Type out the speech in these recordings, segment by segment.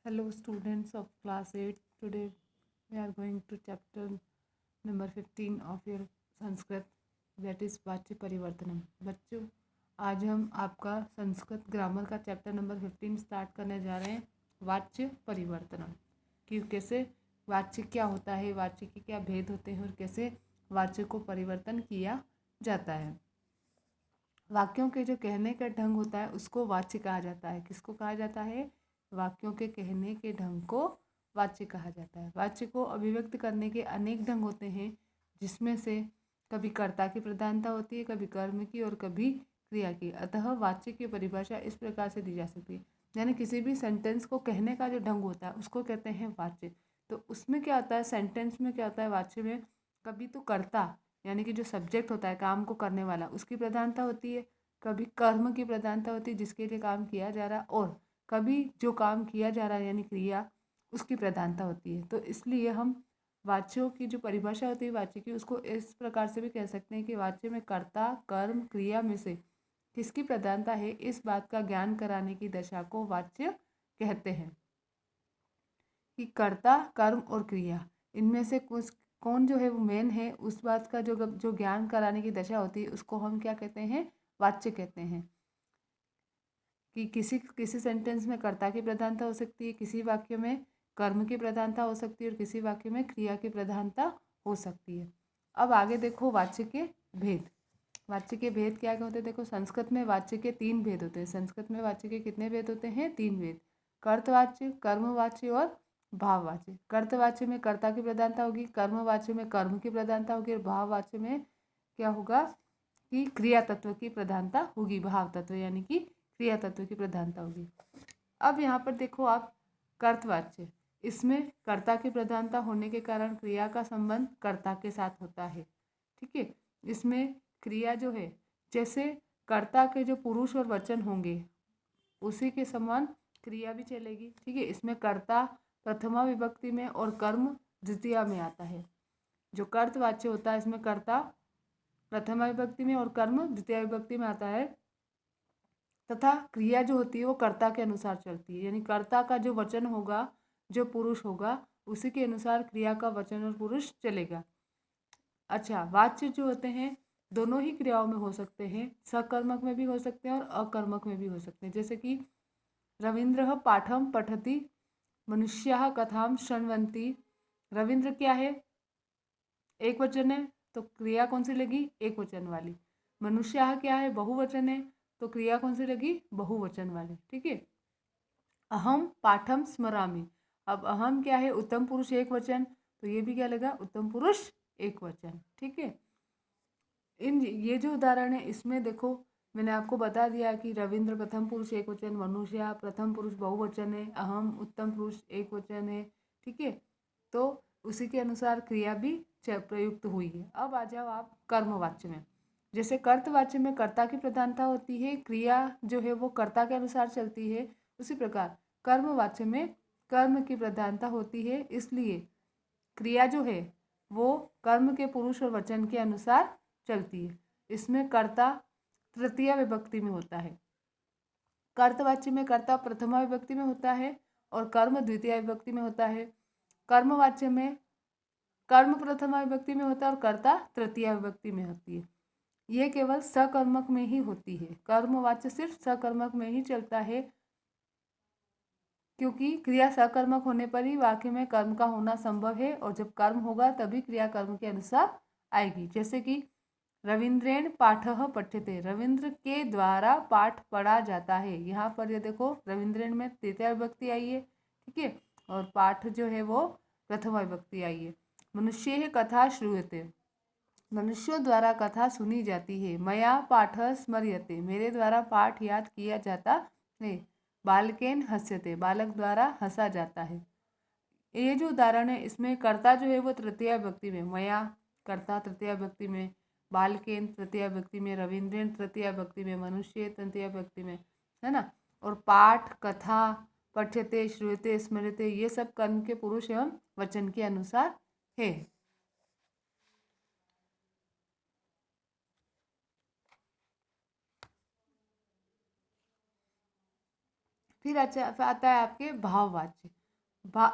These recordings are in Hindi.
Hello students of class 8. Today we are going to chapter number 15 of your Sanskrit, that is वाच्य परिवर्तनम। बच्चों, आज हम आपका संस्कृत ग्रामर का चैप्टर नंबर 15 स्टार्ट करने जा रहे हैं, वाच्य परिवर्तनम। कि कैसे वाच्य क्या होता है, वाच्य के क्या भेद होते हैं और कैसे वाच्य को परिवर्तन किया जाता है। वाक्यों के जो कहने का ढंग होता है उसको वाच्य कहा जाता है। किसको कहा जाता है? वाक्यों के कहने के ढंग को वाच्य कहा जाता है। वाच्य को अभिव्यक्त करने के अनेक ढंग होते हैं, जिसमें से कभी कर्ता की प्रधानता होती है, कभी कर्म की और कभी क्रिया की। अतः वाच्य की परिभाषा इस प्रकार से दी जा सकती है, यानी किसी भी सेंटेंस को कहने का जो ढंग होता है उसको कहते हैं वाच्य। तो उसमें क्या होता है, सेंटेंस में क्या होता है, वाच्य में कभी तो कर्ता यानी कि जो सब्जेक्ट होता है, काम को करने वाला, उसकी प्रधानता होती है, कभी कर्म की प्रधानता होती है जिसके लिए काम किया जा रहा है, और कभी जो काम किया जा रहा है यानी क्रिया, उसकी प्रधानता होती है। तो इसलिए हम वाच्यों की जो परिभाषा होती है वाच्य की, उसको इस प्रकार से भी कह सकते हैं कि वाच्य में कर्ता कर्म क्रिया में से किसकी प्रधानता है, इस बात का ज्ञान कराने की दशा को वाच्य कहते हैं। कि कर्ता कर्म और क्रिया, इनमें से कुछ कौन जो है वो मेन है, उस बात का जो ज्ञान कराने की दशा होती है उसको हम क्या कहते हैं, वाच्य कहते हैं। कि किसी किसी सेंटेंस में कर्ता की प्रधानता हो सकती है, किसी वाक्य में कर्म की प्रधानता हो सकती है और किसी वाक्य में क्रिया की प्रधानता हो सकती है। अब आगे देखो वाच्य के भेद। वाच्य के भेद क्या क्या होते हैं? देखो, संस्कृत में वाच्य के 3 भेद होते हैं। संस्कृत में वाच्य के कितने भेद होते हैं? 3 भेद। कर्तवाच्य, कर्मवाच्य और भाववाच्य। कर्तवाच्य में कर्ता की प्रधानता होगी, कर्मवाच्य में कर्म की प्रधानता होगी और भाववाच्य में क्या होगा कि क्रिया तत्व की प्रधानता होगी। भाव तत्व यानी कि क्रिया तत्व की प्रधानता होगी। अब यहाँ पर देखो आप, कर्तवाच्य, इसमें कर्ता की प्रधानता होने के कारण क्रिया का संबंध कर्ता के साथ होता है। ठीक है, इसमें क्रिया जो है, जैसे कर्ता के जो पुरुष और वचन होंगे उसी के समान क्रिया भी चलेगी। ठीक है, इसमें कर्ता प्रथमा विभक्ति में और कर्म द्वितीया में आता है। जो कर्तवाच्य होता है इसमें कर्ता प्रथमा विभक्ति में और कर्म द्वितीय विभक्ति में आता है, तथा क्रिया जो होती है वो कर्ता के अनुसार चलती है, यानी कर्ता का जो वचन होगा, जो पुरुष होगा, उसी के अनुसार क्रिया का वचन और पुरुष चलेगा। अच्छा, वाच्य जो होते हैं दोनों ही क्रियाओं में हो सकते हैं, सकर्मक में भी हो सकते हैं और अकर्मक में भी हो सकते हैं। जैसे कि रविंद्र पाठम पठति, मनुष्य कथाम शृण्वन्ति। रविंद्र क्या है? एक वचन है, तो क्रिया कौन सी लगी? एक वचन वाली। मनुष्य क्या है? बहुवचन है, तो क्रिया कौन सी लगी? बहुवचन वाली। ठीक है, अहम पाठम स्मरामि। अब अहम क्या है? उत्तम पुरुष एक वचन, तो ये भी क्या लगा? उत्तम पुरुष एक वचन। ठीक है, ये जो उदाहरण है इसमें देखो, मैंने आपको बता दिया कि रविंद्र प्रथम पुरुष एक वचन, मनुष्य प्रथम पुरुष बहुवचन है, अहम उत्तम पुरुष एक वचन है। ठीक है, तो उसी के अनुसार क्रिया भी प्रयुक्त हुई है। अब आ जाओ आप कर्मवाच्य में। जैसे कर्तवाच्य में कर्ता की प्रधानता होती है, क्रिया जो है वो कर्ता के अनुसार चलती है, उसी प्रकार कर्मवाच्य में कर्म की प्रधानता होती है, इसलिए क्रिया जो है वो कर्म के पुरुष और वचन के अनुसार चलती है। इसमें कर्ता तृतीय विभक्ति में होता है। कर्तवाच्य में कर्ता प्रथमा विभक्ति में होता है और कर्म द्वितीय विभक्ति में होता है। कर्मवाच्य में कर्म प्रथमा विभक्ति में होता है और कर्ता तृतीय विभक्ति में होती है। ये केवल सकर्मक में ही होती है। कर्मवाच्य सिर्फ सकर्मक में ही चलता है, क्योंकि क्रिया सकर्मक होने पर ही वाक्य में कर्म का होना संभव है, और जब कर्म होगा तभी क्रिया कर्म के अनुसार आएगी। जैसे कि रविंद्रेण पाठः पठ्यते, रविंद्र के द्वारा पाठ पढ़ा जाता है। यहाँ पर ये देखो, रविंद्रेण में तृतीय विभक्ति आई है। ठीक है, और पाठ जो है वो प्रथमा विभक्ति आई है। मनुष्य कथा श्रूयते, मनुष्यों द्वारा कथा सुनी जाती है। मया पाठ स्मर्यते, मेरे द्वारा पाठ याद किया जाता है। बालकेन हस्यते, बालक द्वारा हंसा जाता है। ये जो उदाहरण है इसमें कर्ता जो है वो तृतीय विभक्ति में, मया कर्ता तृतीय विभक्ति में, बालकेन तृतीय विभक्ति में, रविंद्रेन तृतीय विभक्ति में, मनुष्य तृतीय विभक्ति में, है ना। और पाठ, कथा, पठ्यते, श्रूयते, स्मृते, ये सब कर्म के पुरुष एवं वचन के अनुसार है। फिर अच्छा आता है आपके भाववाच्य।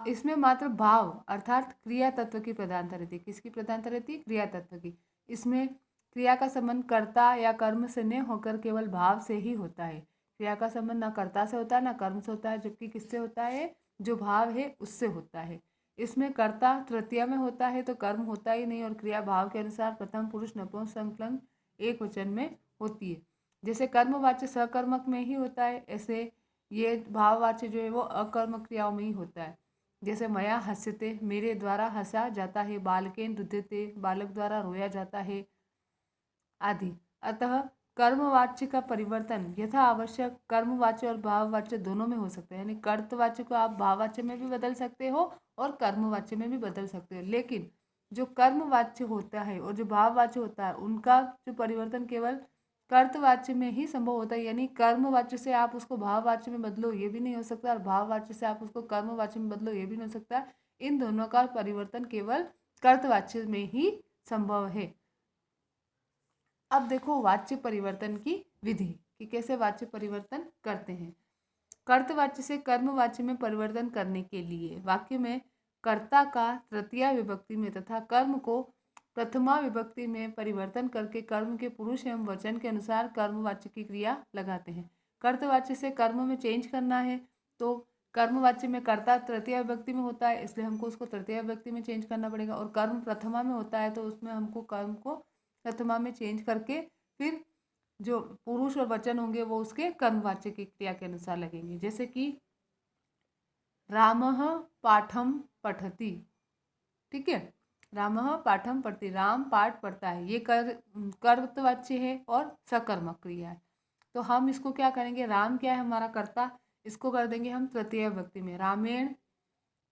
इसमें मात्र भाव अर्थात क्रिया तत्व की प्रधानता रहती है। किसकी प्रधानता रहती है? क्रिया तत्व की। इसमें क्रिया का संबंध कर्ता या कर्म से न होकर केवल भाव से ही होता है। क्रिया का संबंध ना कर्ता से होता है ना कर्म से होता है, जबकि किससे होता है? जो भाव है उससे होता है। इसमें कर्ता तृतीया में होता है तो कर्म होता ही नहीं, और क्रिया भाव के अनुसार प्रथम पुरुष नपुंसकलिंग एक वचन में होती है। जैसे कर्मवाच्य सकर्मक में ही होता है, ऐसे ये भाववाच्य जो है वो अकर्मक क्रियाओं में ही होता है। जैसे मया हस्यते, मेरे द्वारा हंसा जाता है। बालकेन रुद्यते, बालक द्वारा रोया जाता है आदि। अतः कर्मवाच्य का परिवर्तन यथा आवश्यक कर्मवाच्य और भाववाच्य दोनों में हो सकता है। यानी कर्तवाच्य को आप भाववाच्य में भी बदल सकते हो और कर्मवाच्य में भी बदल सकते हो, लेकिन जो कर्मवाच्य होता है और जो भाववाच्य होता है उनका जो परिवर्तन केवल कर्तवाच्य में ही संभव होता है। यानी कर्मवाच्य से आप उसको भाववाच्य में बदलो ये भी नहीं हो सकता, और भाववाच्य से आप उसको कर्मवाच्य में बदलो ये भी नहीं हो सकता। इन दोनों का परिवर्तन केवल कर्तवाच्य में ही संभव है। अब देखो वाच्य परिवर्तन की विधि कि कैसे वाच्य परिवर्तन करते हैं। कर्तवाच्य से कर्मवाच्य में परिवर्तन करने के लिए वाक्य में कर्ता का तृतीया विभक्ति में तथा कर्म को प्रथमा विभक्ति में परिवर्तन करके कर्म के पुरुष एवं वचन के अनुसार कर्मवाच्य की क्रिया लगाते हैं। कर्तवाच्य से कर्म में चेंज करना है तो कर्मवाच्य में कर्ता तृतीय विभक्ति में होता है, इसलिए हमको उसको तृतीय विभक्ति में चेंज करना पड़ेगा, और कर्म प्रथमा में होता है तो उसमें हमको कर्म को प्रथमा में चेंज करके फिर जो पुरुष और वचन होंगे वो उसके कर्मवाच्य की क्रिया के अनुसार लगेंगे। जैसे कि रामः पाठम पठति, ठीक है, रामः पाठम पढ़ति, राम पाठ पढ़ता है, ये कर्तवाच्य है और सकर्मक क्रिया है। तो हम इसको क्या करेंगे? राम क्या है? हमारा कर्ता, इसको कर देंगे हम तृतीय विभक्ति में। रामेण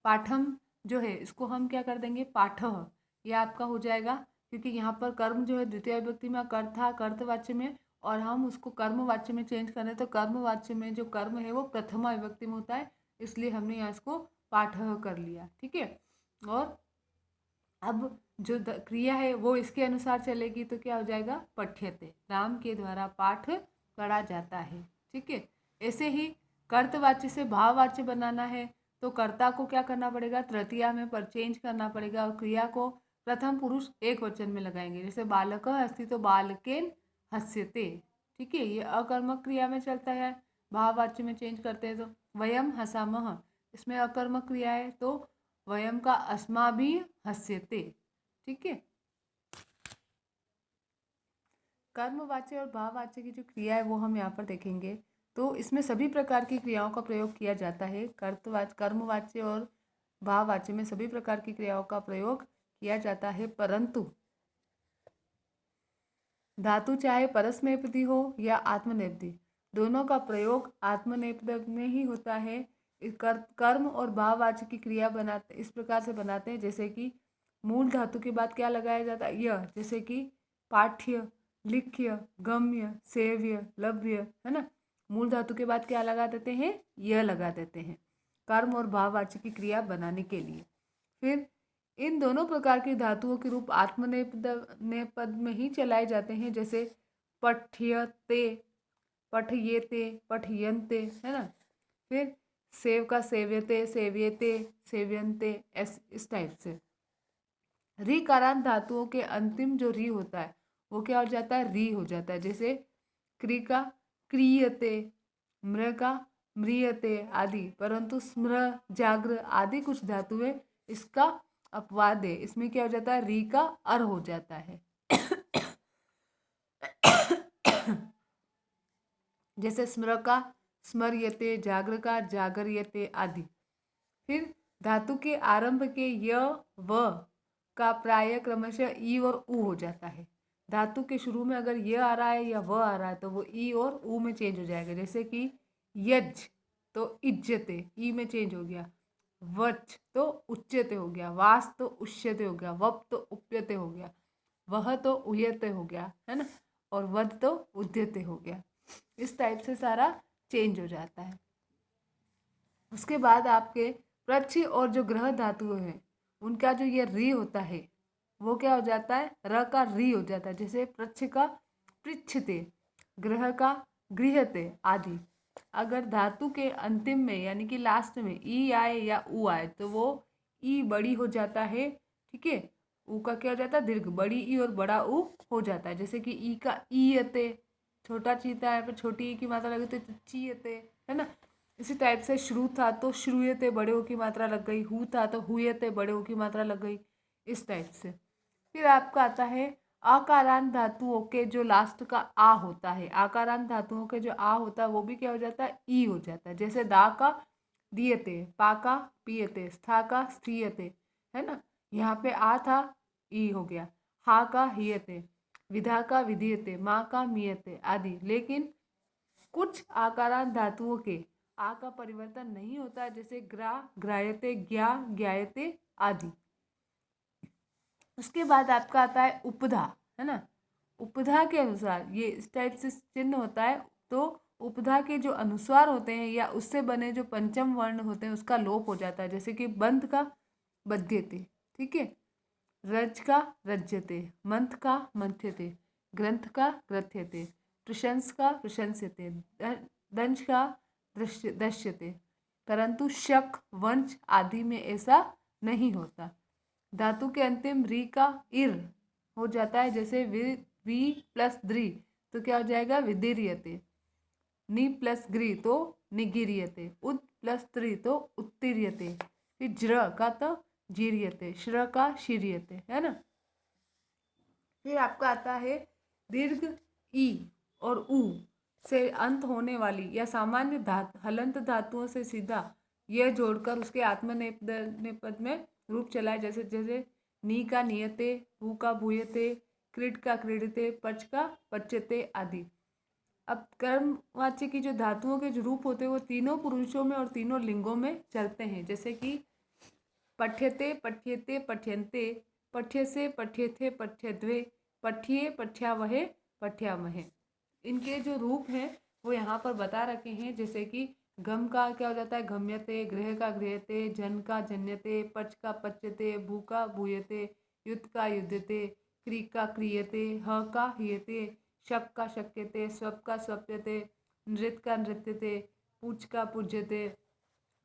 पाठम जो है इसको हम क्या कर देंगे? पाठः, ये आपका हो जाएगा, क्योंकि यहाँ पर कर्म जो है द्वितीय विभक्ति में कर था कर्तवाच्य में, और हम उसको कर्मवाच्य में चेंज कर रहे हैं तो कर्मवाच्य में जो कर्म है वो प्रथमा विभक्ति में होता है, इसलिए हमने यहाँ इसको पाठः कर लिया, ठीक है। और अब जो क्रिया है वो इसके अनुसार चलेगी तो क्या हो जाएगा? पठ्यते, राम के द्वारा पाठ पढ़ा जाता है, ठीक है। ऐसे ही कर्तवाच्य से भाववाच्य बनाना है तो कर्ता को क्या करना पड़ेगा? तृतीया में पर चेंज करना पड़ेगा, और क्रिया को प्रथम पुरुष एक वचन में लगाएंगे। जैसे बालकः हस्ति तो बालकेन हस्यते, ठीक है, ये अकर्मक क्रिया में चलता है। भाववाच्य में चेंज करते हैं तो वयम हसामः, इसमें अकर्मक क्रिया है तो वयम का अस्माभिः हस्यते, ठीक है। कर्मवाच्य और भाववाच्य की जो क्रिया है वो हम यहाँ पर देखेंगे। तो इसमें सभी प्रकार की क्रियाओं का प्रयोग किया जाता है। कर्मवाच्य और भाववाच्य में सभी प्रकार की क्रियाओं का प्रयोग किया जाता है, परंतु धातु चाहे परस्मैपदी हो या आत्मनेपदी, दोनों का प्रयोग आत्मनेपद में ही होता है। कर्म और भाववाच्य की क्रिया बनाते इस प्रकार से बनाते हैं, जैसे कि मूल धातु के बाद क्या लगाया जाता है? यह, जैसे कि पाठ्य, लिख्य, गम्य, सेव्य, लभ्य, है ना। मूल धातु के बाद क्या लगा देते हैं? यह लगा देते हैं कर्म और भाववाच्य की क्रिया बनाने के लिए। फिर इन दोनों प्रकार की धातुओं के रूप आत्मनेपद में ही चलाए जाते हैं, जैसे पठ्यते, पठयेते, पठयन्ते, है ना। फिर सेव का सेव्यते, सेव्यते, सेव्यन्ते, इस टाइप से। रीकारांत धातुओं के अंतिम जो री होता है वो क्या हो जाता है? री हो जाता है। जैसे क्री का क्रियते, म्र का म्रियते आदि, परंतु स्म्र, जाग्र आदि कुछ धातुएं इसका अपवाद है, इसमें क्या हो जाता है? री का अर हो जाता है। जैसे स्म्र का स्मर्यते, जाग्र का जागर्यते आदि। फिर धातु के आरंभ के य व का प्राय क्रमशः ई और उ हो जाता है। धातु के शुरू में अगर य आ रहा है या व आ रहा है तो वो ई और उ में चेंज हो जाएगा। जैसे कि यज तो इज्जते, ई में चेंज हो गया। वच तो उच्यते हो गया, वास तो उष्यते हो गया, वप तो उप्यते हो गया, वह तो उयते हो गया, है ना, और वद तो उद्यते हो गया। इस टाइप से सारा चेंज हो जाता है। उसके बाद आपके प्रच्छ और जो ग्रह धातु हैं उनका जो ये री होता है वो क्या हो जाता है? र का री हो जाता है। जैसे प्रच्छ का पृच्छते, ग्रह का गृहते आदि। अगर धातु के अंतिम में यानी कि लास्ट में ई आए या ऊ आए तो वो ई बड़ी हो जाता है, ठीक है। ऊ का क्या हो जाता है, दीर्घ, बड़ी ई और बड़ा ऊ हो जाता है। जैसे कि ई का ईयते, छोटा चीता है पर छोटी ई की मात्रा लगी तो चीयते, है ना। इसी टाइप से श्रु था तो श्रूयते, बड़े ऊ की मात्रा लग गई। हु था तो हुयते, बड़े ऊ की मात्रा लग गई, इस टाइप से। फिर आपका आता है आकारांत धातुओं के जो लास्ट का आ होता है, आकारांत धातुओं के जो आ होता है वो भी क्या हो जाता है, ई हो जाता है। जैसे दा का दियते, पा का पियते, स्था का स्थीयते, है ना। यहाँ पे आ था, ई हो गया। हा का हियते, विधा का विधीयते, माँ का मियते आदि। लेकिन कुछ आकारांत धातुओं के आ का परिवर्तन नहीं होता, जैसे ग्रा, ग्रायते, ज्ञा, ज्ञायते आदि। उसके बाद आपका आता है उपधा, है ना। उपधा के अनुसार ये इस टाइप से चिन्ह होता है, तो उपधा के जो अनुस्वार होते हैं या उससे बने जो पंचम वर्ण होते हैं उसका लोप हो जाता है। जैसे कि बंध का बध्यते, ठीक है, रज का रज्यते, मंथ का मंथ्यते, ग्रंथ का ग्रथ्यते, प्रशंस का प्रशंस्यते, दंश का दश्यते। परंतु शक, वंश आदि में ऐसा नहीं होता। धातु के अंतिम री का इर हो जाता है। जैसे वी प्लस द्री तो क्या हो जाएगा, विदीर्यते। नि प्लस ग्री तो निगिरियते। उद प्लस त्री तो उत्तीर्यते। फिर ज्र का तो जीर्यते, श्र का शीर्यते, है ना। फिर आपका आता है दीर्घ ई और ऊ से अंत होने वाली या सामान्य हलंत धातुओं से सीधा यह जोड़कर उसके आत्मनेपद में रूप चलाए। जैसे जैसे नी का नियते, भू का भूयते, क्रीड का क्रीडते, पच का पच्यते आदि। अब कर्मवाच्य की जो धातुओं के जो रूप होते हैं वो तीनों पुरुषों में और तीनों लिंगों में चलते हैं। जैसे कि पठ्यते, पठ्येते, पठ्यन्ते, पठ्यसे, पठ्येथे, पठ्यद्वे, पठ्ये, पठ्यावहे, पठ्यामहे। इनके जो रूप हैं वो यहाँ पर बता रखे हैं। जैसे कि गम का क्या हो जाता है, गम्यते, गृह का गृहते, जन का जन्यते, पच का पच्यते, भू का भूयते, युद्ध का युद्धते, क्री का क्रियते, ह का हियते, शक का शक्यते, स्वप का स्वप्यते, नृत्य का नृत्यते, पूज का पूज्यते,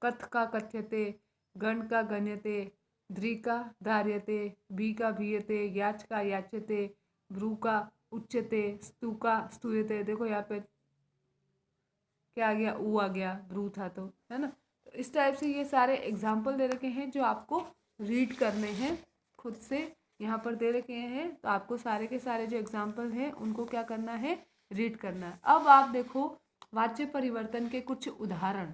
कथ का कथ्यते, गण का गण्यते, ध्री का धार्यते, भी का भीयते, याच का याच्यते, भ्रू का उच्यते, स्तु का स्तूयते। देखो यहाँ पे क्या आ गया, ऊ आ गया, भ्रू था तो, है ना। तो इस टाइप से ये सारे एग्जाम्पल दे रखे हैं जो आपको रीड करने हैं खुद से। यहाँ पर दे रखे हैं तो आपको सारे के सारे जो एग्जाम्पल हैं उनको क्या करना है, रीड करना है। अब आप देखो वाच्य परिवर्तन के कुछ उदाहरण।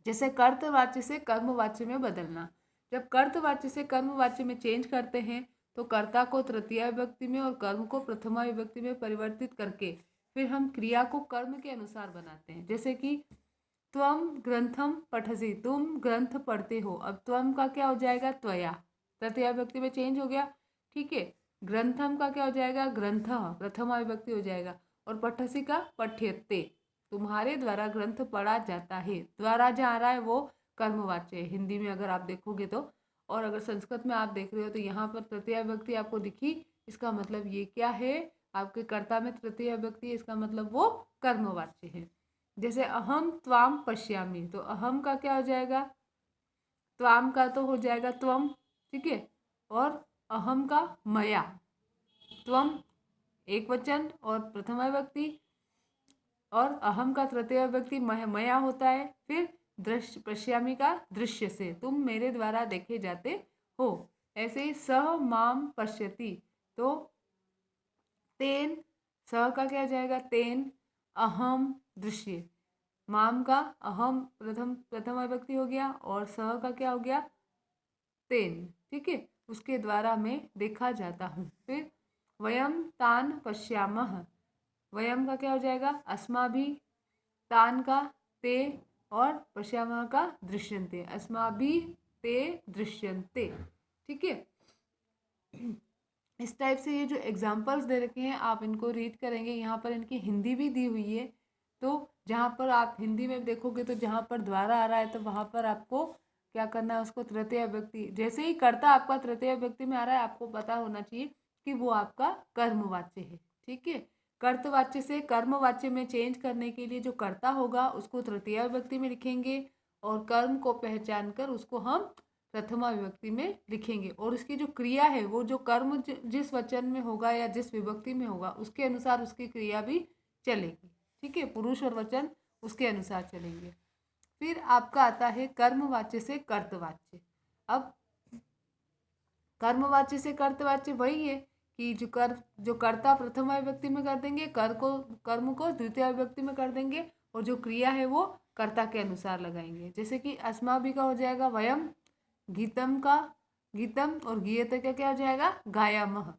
जैसे कर्तवाच्य से कर्मवाच्य में बदलना। जब कर्तवाच्य से कर्मवाच्य में चेंज करते हैं तो कर्ता को तृतीया विभक्ति में और कर्म को प्रथमा विभक्ति में परिवर्तित करके फिर हम क्रिया को कर्म के अनुसार बनाते हैं। जैसे कि त्वम ग्रंथम पठसी, तुम ग्रंथ पढ़ते हो। अब त्वम का क्या हो जाएगा, त्वया, तृतीया विभक्ति में चेंज हो गया, ठीक है। ग्रंथम का क्या हो जाएगा, ग्रंथ, प्रथमा विभक्ति हो जाएगा। और पठसी का पठ्यते, तुम्हारे द्वारा ग्रंथ पढ़ा जाता है। द्वारा जहाँ आ रहा है वो कर्मवाच्य है हिंदी में अगर आप देखोगे तो। और अगर संस्कृत में आप देख रहे हो तो यहाँ पर तृतीया विभक्ति आपको दिखी, इसका मतलब ये क्या है, आपके कर्ता में तृतीया विभक्ति, इसका मतलब वो कर्मवाच्य है। जैसे अहम त्वाम पश्यामि, तो अहम का क्या हो जाएगा, त्वाम का तो हो जाएगा त्वम, ठीक है। और अहम का मया, त्वम एक वचन और प्रथमा विभक्ति, और अहम का तृतीय विभक्ति मया होता है। फिर दृश्य, पश्यामि का दृश्य से, तुम मेरे द्वारा देखे जाते हो। ऐसे ही सह माम पश्यति, तो तेन, सह का क्या हो जाएगा, तेन अहम दृश्य, माम का अहम प्रथम विभक्ति हो गया और सह का क्या हो गया, तेन, ठीक है, उसके द्वारा मैं देखा जाता हूँ। फिर वयम तान पश्यामः, वयम का क्या हो जाएगा, अस्माभि, तान का ते और पश्यामः का दृश्यन्ते, अस्माभि ते दृश्यन्ते, ठीक है। इस टाइप से ये जो एग्जाम्पल्स दे रखे हैं आप इनको रीड करेंगे। यहाँ पर इनकी हिंदी भी दी हुई है, तो जहाँ पर आप हिंदी में देखोगे तो जहाँ पर द्वारा आ रहा है तो वहाँ पर आपको क्या करना है, उसको तृतीय विभक्ति, जैसे ही कर्ता आपका तृतीय विभक्ति में आ रहा है आपको पता होना चाहिए कि वो आपका कर्मवाच्य है, ठीक है। कर्तवाच्य से कर्मवाच्य में चेंज करने के लिए जो कर्ता होगा उसको तृतीया विभक्ति में लिखेंगे और कर्म को पहचान कर उसको हम प्रथमा विभक्ति में लिखेंगे और उसकी जो क्रिया है वो जो कर्म जिस वचन में होगा या जिस विभक्ति में होगा उसके अनुसार उसकी क्रिया भी चलेगी। ठीक है, पुरुष और वचन उसके अनुसार चलेंगे। फिर आपका आता है कर्मवाच्य से कर्तवाच्य। अब कर्मवाच्य से कर्तवाच्य वही है कि जो कर्ता प्रथमा विभक्ति में कर देंगे, कर्म को द्वितीय विभक्ति में कर देंगे और जो क्रिया है वो कर्ता के अनुसार लगाएंगे। जैसे कि अस्माभि का हो जाएगा वयम, गीतम और गीयते का क्या हो जाएगा गायामः।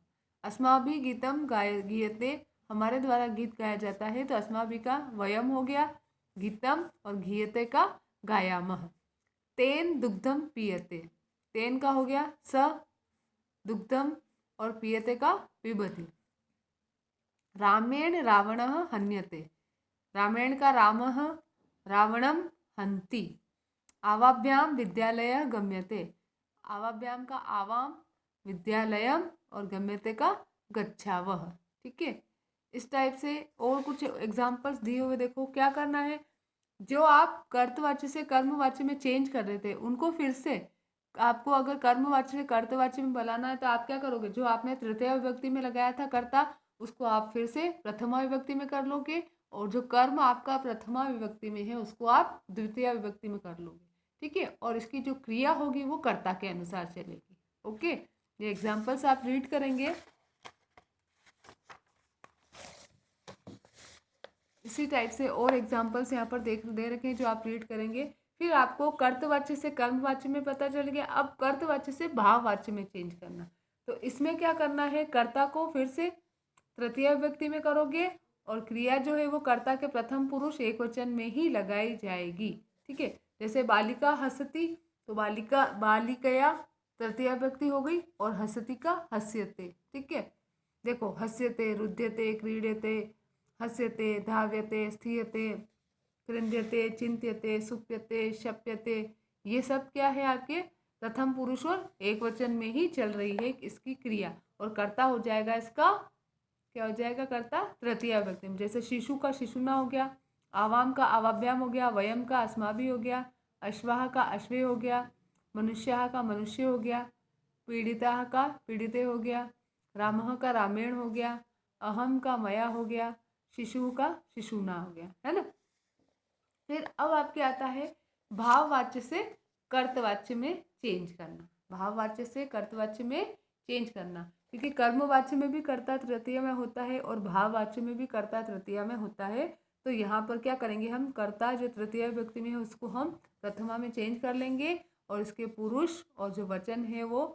अस्माभि गीतम गीयते, हमारे द्वारा गीत गाया जाता है, तो अस्माभि का वयम हो गया, गीतम और गीयते का गायामः। तेन दुग्धम पीयते, तेन का हो गया स दुग्धम और पीयते का पिबति। रामेण रावणः हन्यते, रामेण का रामः रावणम हन्ति। आवाभ्याम विद्यालय गम्यते, आवाभ्याम का आवाम, विद्यालयम और गम्यते का गच्छावः। ठीक है, इस टाइप से और कुछ एग्जाम्पल्स दिए हुए देखो। क्या करना है, जो आप कर्तवाच्य से कर्मवाच्य में चेंज कर रहे थे उनको फिर से आपको अगर कर्मवाच्य से कर्तवाच्य में बनाना है तो आप क्या करोगे, जो आपने तृतीय विभक्ति में लगाया था कर्ता उसको आप फिर से प्रथमा विभक्ति में कर लोगे और जो कर्म आपका प्रथमा विभक्ति में है उसको आप द्वितीय विभक्ति में कर लोगे। ठीक है, और इसकी जो क्रिया होगी वो कर्ता के अनुसार चलेगी। ओके, ये एग्जाम्पल्स आप रीड करेंगे। इसी टाइप से और एग्जाम्पल्स यहाँ पर दे रखे हैं जो आप रीड करेंगे। फिर आपको कर्तवाच्य से कर्मवाच्य में पता चल गया। अब कर्तवाच्य से भाववाच्य में चेंज करना, तो इसमें क्या करना है, कर्ता को फिर से तृतीय विभक्ति में करोगे और क्रिया जो है वो कर्ता के प्रथम पुरुष एक वचन में ही लगाई जाएगी। ठीक है, जैसे बालिका हसती, तो बालिकया तृतीय विभक्ति हो गई और हसती का हस्यते। ठीक है, देखो हस्यते, रुध्यते, क्रीड्यते, हस्यते, धाव्यते, स्थीयते, कृंद्यते, चिंत्यते, सुप्यते, शप्यते, ये सब क्या है आपके प्रथम पुरुष और एक वचन में ही चल रही है इसकी क्रिया और कर्ता हो जाएगा इसका क्या हो जाएगा, कर्ता तृतीय विभक्ति में। जैसे शिशु का शिशुना हो गया, आवाम का आवाभ्याम हो गया, वयम का अस्माभि हो गया, अश्वाह का अश्वे हो गया, मनुष्यः का मनुष्य हो गया, पीड़िता का पीड़िते हो गया, रामः का रामेण हो गया, अहम का मया हो गया, शिशु का शिशुना हो गया, है ना। फिर अब आपके आता है भाववाच्य से कर्तवाच्य में चेंज करना। भाववाच्य से कर्तवाच्य में चेंज करना, क्योंकि कर्मवाच्य में भी कर्ता तृतीय में होता है और भाववाच्य में भी कर्ता तृतीय में होता है। तो यहाँ पर क्या करेंगे, हम कर्ता जो तृतीय विभक्ति में है उसको हम प्रथमा में चेंज कर लेंगे और इसके पुरुष और जो वचन है वो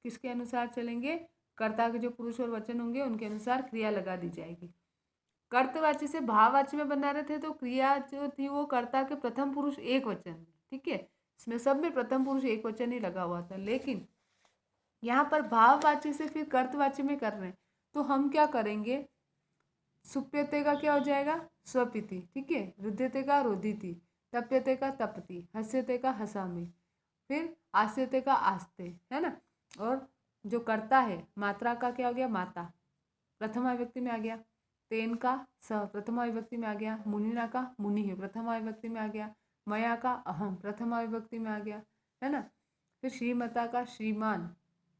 किसके अनुसार चलेंगे, कर्ता के जो पुरुष और वचन होंगे उनके अनुसार क्रिया लगा दी जाएगी। कर्तवाच्य से भाववाच्य में बना रहे थे तो क्रिया जो थी वो कर्ता के प्रथम पुरुष एक वचन। ठीक है, इसमें सब में प्रथम पुरुष एक वचन ही लगा हुआ था, लेकिन यहाँ पर भाववाच्य से फिर कर्तवाच्य में कर रहे हैं तो हम क्या करेंगे, सुप्यते का क्या हो जाएगा स्वपिति। ठीक है, रुध्यते का रोदिति, तप्यते का तपति, हस्यते का हसामी, फिर आस्यते का आस्ते, है ना। और जो कर्ता है मात्रा का क्या हो गया माता, प्रथमा विभक्ति में आ गया। तेन का स प्रथमा विभक्ति में आ गया। मुनिना का मुनि है प्रथमा विभक्ति में आ गया। मया का अहम प्रथमा विभक्ति में आ गया, है ना। फिर श्रीमता का श्रीमान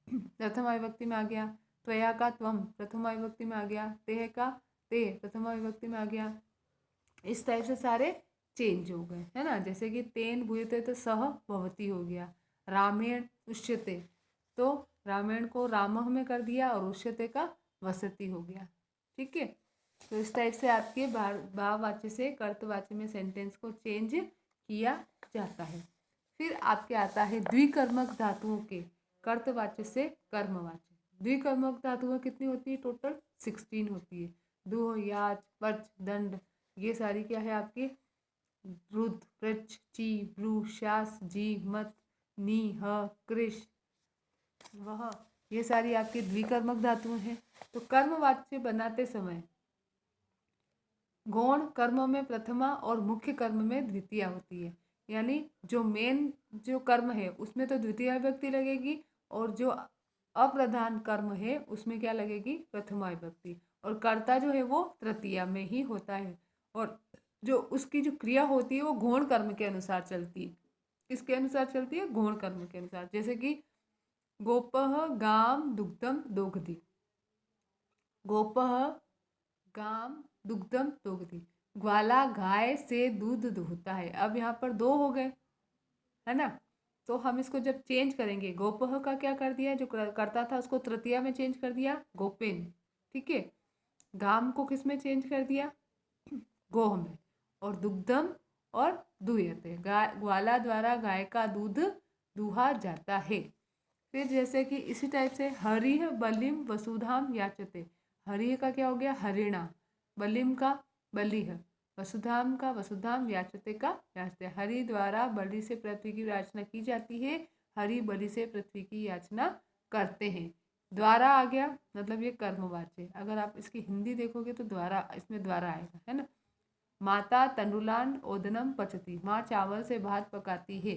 प्रथमा विभक्ति में आ गया। त्वया का त्वम प्रथमा विभक्ति में आ गया। तेह का ते प्रथमा विभक्ति में आ गया। इस टाइप से सारे चेंज हो गए, है ना। जैसे कि तेन भूयते तो सह भवती हो गया। रामेण उष्यते तो रामेण को रामह में कर दिया और उष्यते का वसति हो गया। ठीक है, तो इस टाइप से आपके भाववाच्य से कर्तवाच्य में सेंटेंस को चेंज किया जाता है। फिर आपके आता है द्विकर्मक धातुओं के कर्तवाच्य से कर्मवाच्य। द्विकर्मक धातुएं कितनी होती है, टोटल 16 होती है। दुह, याच, पच, दंड, ये सारी क्या है आपकी रुद्र, प्रच, ची, ब्रू, शास, जी, मत, नी, ह, कृष, वह, ये सारी आपकी द्विकर्मक धातुएं हैं। तो कर्मवाच्य बनाते समय गौण कर्म में प्रथमा और मुख्य कर्म में द्वितीय होती है, यानी जो मेन जो कर्म है उसमें तो द्वितीय विभक्ति लगेगी और जो अप्रधान कर्म है उसमें क्या लगेगी प्रथमा विभक्ति। और कर्ता जो है वो तृतीया में ही होता है, और जो उसकी जो क्रिया होती है वो गौण कर्म के अनुसार चलती है। किसके अनुसार चलती है? गौण कर्म के अनुसार। जैसे कि गोपः गाम दुग्धम दोग्धि, गोपः गाम दुग्धम दोग्धि, ग्वाला गाय से दूध दुहता है। अब यहाँ पर दो हो गए, है ना। तो हम इसको जब चेंज करेंगे, गोपह का क्या कर दिया, जो करता था उसको तृतीया में चेंज कर दिया, गोपेन, ठीक है। गाम को किस में चेंज कर दिया? गोह में। और दुग्धम और दुहते, गाय ग्वाला द्वारा गाय का दूध दुहा जाता है। फिर जैसे कि इसी टाइप से हरिह बलिम वसुधाम याचते, हरिह का क्या हो गया? हरिणा, बलिम का बलिह, वसुधाम का वसुधाम, याचते का याचते। हरि द्वारा बलि से पृथ्वी की याचना की जाती है, हरि बलि से पृथ्वी की याचना करते हैं। द्वारा आ गया, मतलब ये कर्मवाच्य। अगर आप इसकी हिंदी देखोगे तो द्वारा, इसमें द्वारा आएगा, है ना। माता तंडुलान ओदनम पचती, माँ चावल से भात पकाती है।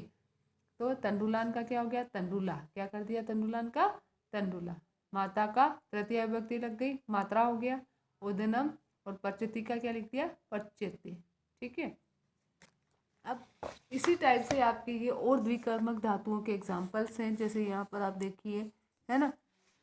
तो तंडुलान का क्या हो गया? तंडुला, क्या कर दिया तंडुलान का? तंडुला। माता का तृतीया विभक्ति लग गई, मात्रा हो गया। ओदनम और पचती का क्या लिख दिया? पच्यते, ठीक है। अब इसी टाइप से आपके ये और द्विकर्मक धातुओं के एग्जाम्पल्स हैं, जैसे यहाँ पर आप देखिए, है ना।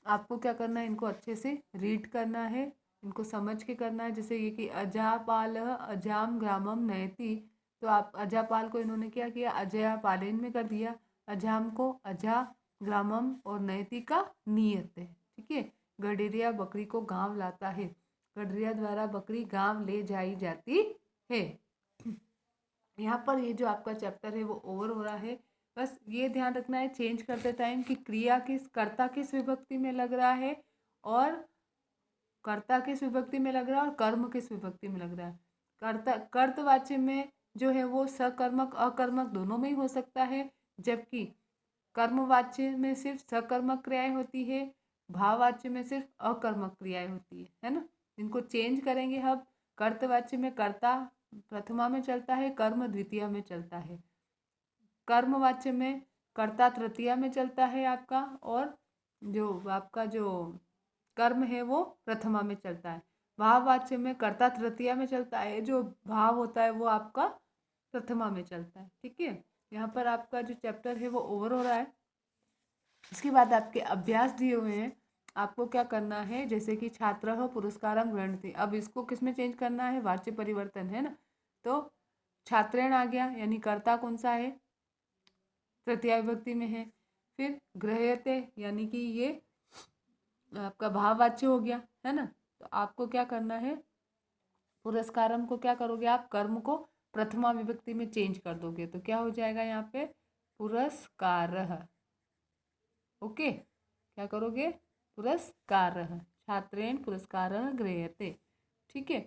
आपको क्या करना है, इनको अच्छे से रीड करना है, इनको समझ के करना है। जैसे ये कि अजापाल अजाम ग्रामम नयति, तो आप अजापाल को इन्होंने क्या किया? अजया पालेन में कर दिया। अजाम को अजा ग्रामम और नयति का नियत है, ठीक है। गडेरिया बकरी को गांव लाता है, गडरिया द्वारा बकरी गांव ले जाई जाती है। यहाँ पर ये जो आपका चैप्टर है वो ओवर हो रहा है। बस ये ध्यान रखना है चेंज करते टाइम कि क्रिया किस, कर्ता किस विभक्ति में लग रहा है, और कर्ता किस विभक्ति में लग रहा है, और कर्म किस विभक्ति में लग रहा है। कर्ता कर्तवाच्य में जो है वो सकर्मक अकर्मक दोनों में ही हो सकता है, जबकि कर्मवाच्य में सिर्फ सकर्मक क्रियाएं होती है, भाववाच्य में सिर्फ अकर्मक क्रियाएं होती है ना। इनको चेंज करेंगे हम। कर्तवाच्य में कर्ता प्रथमा में चलता है, कर्म द्वितीया में चलता है। कर्मवाच्य में कर्ता तृतीया में चलता है आपका, और जो आपका जो कर्म है वो प्रथमा में चलता है। भाववाच्य में कर्ता तृतीया में चलता है, जो भाव होता है वो आपका प्रथमा में चलता है, ठीक है। यहाँ पर आपका जो चैप्टर है वो ओवर हो रहा है। इसके बाद आपके अभ्यास दिए हुए हैं, आपको क्या करना है, जैसे कि छात्र पुरस्कारम गृह्णन्ति। अब इसको किस में चेंज करना है? वाच्य परिवर्तन, है ना। तो छात्रेण आ गया, यानी कर्ता कौन सा है? तृतीया विभक्ति में है। फिर गृह्यते, यानी कि ये आपका भाववाच्य हो गया, है ना। तो आपको क्या करना है, पुरस्कारम को क्या करोगे आप? कर्म को प्रथमा विभक्ति में चेंज कर दोगे, तो क्या हो जाएगा यहाँ पे? पुरस्कारः। ओके, क्या करोगे? पुरस्कारः, छात्रेण पुरस्कारः गृह्यते, ठीक है।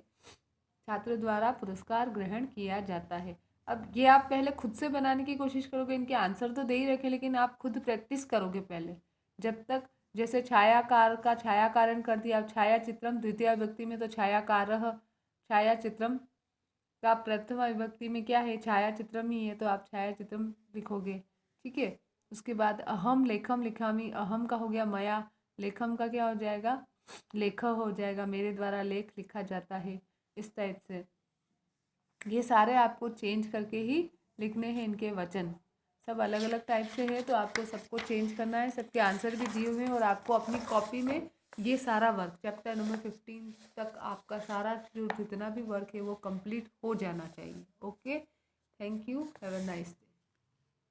छात्र द्वारा पुरस्कार ग्रहण किया जाता है। अब ये आप पहले खुद से बनाने की कोशिश करोगे, इनके आंसर तो दे ही रखे, लेकिन आप खुद प्रैक्टिस करोगे पहले। जब तक, जैसे छायाकार का छायाकारण कर दिया, अब छाया चित्रम द्वितीय विभक्ति में तो छायाकारः, छाया चित्रम का प्रथमा विभक्ति में क्या है? छाया चित्रम ही है, तो आप छाया चित्रम लिखोगे, ठीक है। उसके बाद अहम लेखम लिखामी, अहम का हो गया मया, लेखम का क्या हो जाएगा? लेख हो जाएगा, मेरे द्वारा लेख लिखा जाता है। इस टाइप से ये सारे आपको चेंज करके ही लिखने हैं, इनके वचन सब अलग अलग टाइप से है, तो आपको सबको चेंज करना है। सबके आंसर भी दिए हुए हैं, और आपको अपनी कॉपी में ये सारा वर्क चैप्टर नंबर 15 तक आपका सारा जो जितना भी वर्क है वो कंप्लीट हो जाना चाहिए। Okay, thank you, have a nice day.